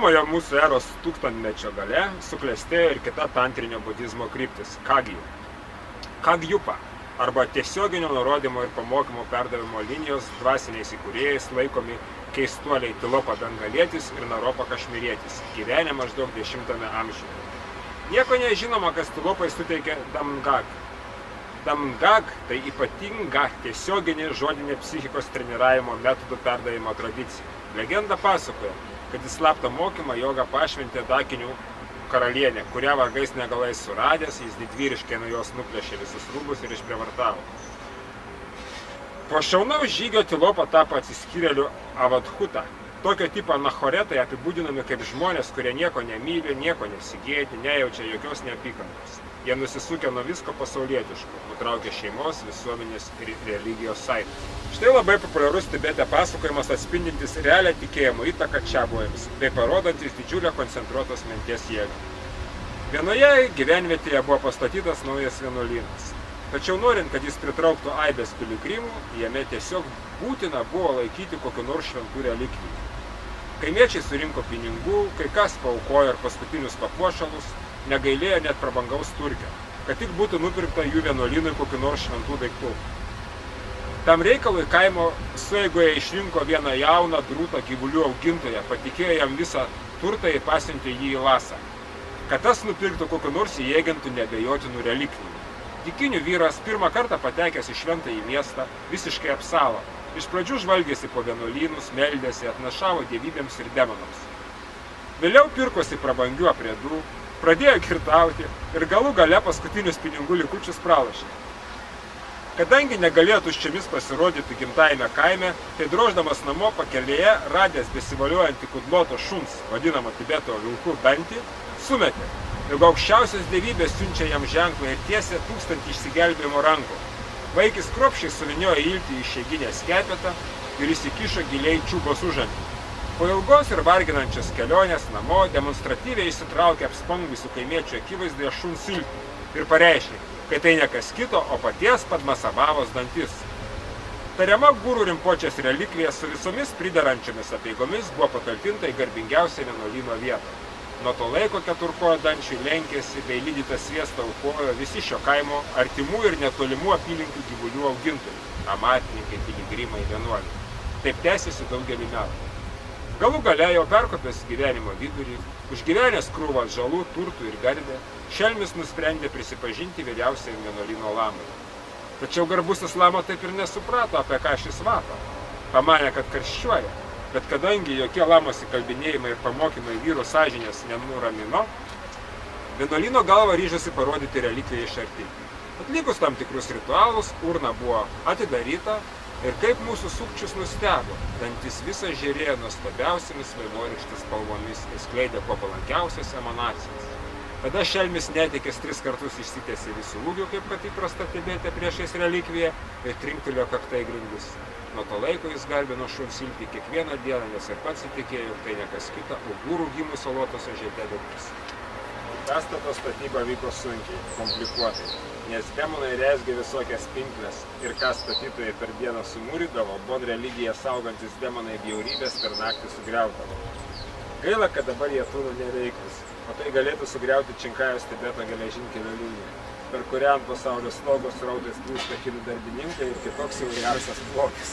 Pirmojo mūsų eros tūkstantmečio gale suklestėjo ir kita tantrinio budizmo kryptis – Kagyu. Kagyupa arba tiesioginio nurodymo ir pamokymo perdavimo linijos dvasiniais įkūrėjais laikomi keistuoliai Tilopa Bengalietis ir Naropa Kašmirietis, gyvenę maždaug 10 amžiuje. Nieko nežinoma, kas Tilopai suteikė Damgag. Damgag tai ypatinga tiesioginė žodinė psichikos treniravimo metodų perdavimo tradicija. Legenda pasakoja, kad į slaptą mokymą jogą pašventė Dakinių karalienė, kurią vargais negalais suradęs, jis didvyriškai nuo jos nuplėšė visus rūbus ir išprievartavo. Po šaunaus žygio Tilopa tapo atsiskyrėliu Avadhuta. Tokio tipo anachoretai apibūdinami kaip žmonės, kurie nieko nemyli, nieko nesigėdi, nejaučia jokios neapykantos. Jie nusisukę nuo visko pasaulietiško, nutraukė šeimos, visuomenės ir religijos saitus. Štai labai populiarus Tibete pasakojimas atspindintis realią tikėjimo įtaką čiabuojams, bei parodantis didžiulę koncentruotos minties jėgą. Vienoje gyvenvietėje buvo pastatytas naujas vienuolynas. Tačiau norint, kad jis pritrauktų aibės piligrimų, jame tiesiog būtina buvo laikyti kokiu nors šventų relikvijų. Kaimiečiai surinko pinigų, kai kas paaukojo ir paskutinius papuošalus, negailėjo net prabangaus turkio, kad tik būtų nupirkta jų vienuolynui kokiu nors šventų daiktų. Tam reikalui kaimo sueigoje išrinko vieną jauną drūtą gyvulių augintoją, patikėjo jam visą turtą ir pasiuntė jį į Lasą, kad tas nupirktų kokiu nors įjėgintų neabejotinų relikvijų. Dikinių vyras pirmą kartą patekęs į šventąjį miestą visiškai apsalo. Iš pradžių žvalgėsi po vienuolynus, meldėsi, atnašavo dievybėms ir demonams. Vėliau pirkosi prabangių aprėdų, pradėjo girtauti ir galų gale paskutinius pinigų likučius pralošė. Kadangi negalėjo tuščiomis pasirodyti gimtajame kaime, tai droždamas namo pakelėje, radęs besivaliuojantį kudloto šuns, vadinamą Tibeto vilkų dantį, sumetė, jeigu aukščiausios dievybės siunčia jam ženklą ir tiesė 1000 išsigelbėjimo rankų. Vaikis kruopščiai suviniojo iltį į išeiginę skepetą ir įsikišo giliai čiubos užantį. Po ilgos ir varginančios kelionės namo demonstratyviai įsitraukė apspangusių kaimiečių akivaizdoje šuns iltį ir pareiškė, kad tai ne kas kito, o paties Padmasambhavos dantis. Tariama guru Rinpočės relikvija su visomis priderančiomis apeigomis buvo patalpinta į garbingiausią vienuolyno vietą. Nuo to laiko keturkojo dančiui lenkėsi bei lydytą sviestą aukojo visi šio kaimo artimų ir netolimų apylinkių gyvulių augintojai, amatininkai, piligrimai, vienuoliai. Taip tęsiasi daugelį metų. Galų gale jau perkopęs gyvenimo vidurį, užgyvenęs krūvą žalų, turtų ir garbę, šelmis nusprendė prisipažinti vyriausiajam vienuolyno lamai. Tačiau garbusis lama taip ir nesuprato, apie ką šis vato. Pamanė, kad karščiuoja, bet kadangi jokie lamos įkalbinėjimai ir pamokymai vyrų sąžinės nenuramino, vienuolyno galva ryžosi parodyti relikviją iš arti. Atlikus tam tikrus ritualus, urna buvo atidaryta ir kaip mūsų sukčius nustebo, dantis visas žėrėjo nuostabiausiamis vaivorykštės spalvomis ir skleidė kuo palankiausias emanacijas. Tada šelmis netikęs 3 kartus išsitiesė visų ūgių, kaip kad įprasta Tibete priešais relikviją, ir trinktelėjo kakta į grindis. Nuo to laiko jis garbino šuns iltį kiekvieną dieną, nes ir pats įtikėjo, jog tai ne kas kita, o gūrų gimusio lotoso žiede viltis. Pastato statyba vyko sunkiai, komplikuotai, nes demonai rezgė visokias pinkles ir ką statytojai per dieną sumūrydavo, bon religiją saugantis demonai bjaurybės per naktį sugriaudavo. Gaila, kad dabar jie tūno neveiklus, o tai galėtų sugriauti Činkajos Tibeto geležinkelio liniją, per kurią ant pasaulio stogo srautais plūsta kinų darbininkai ir kitoks įvairiausias blogis.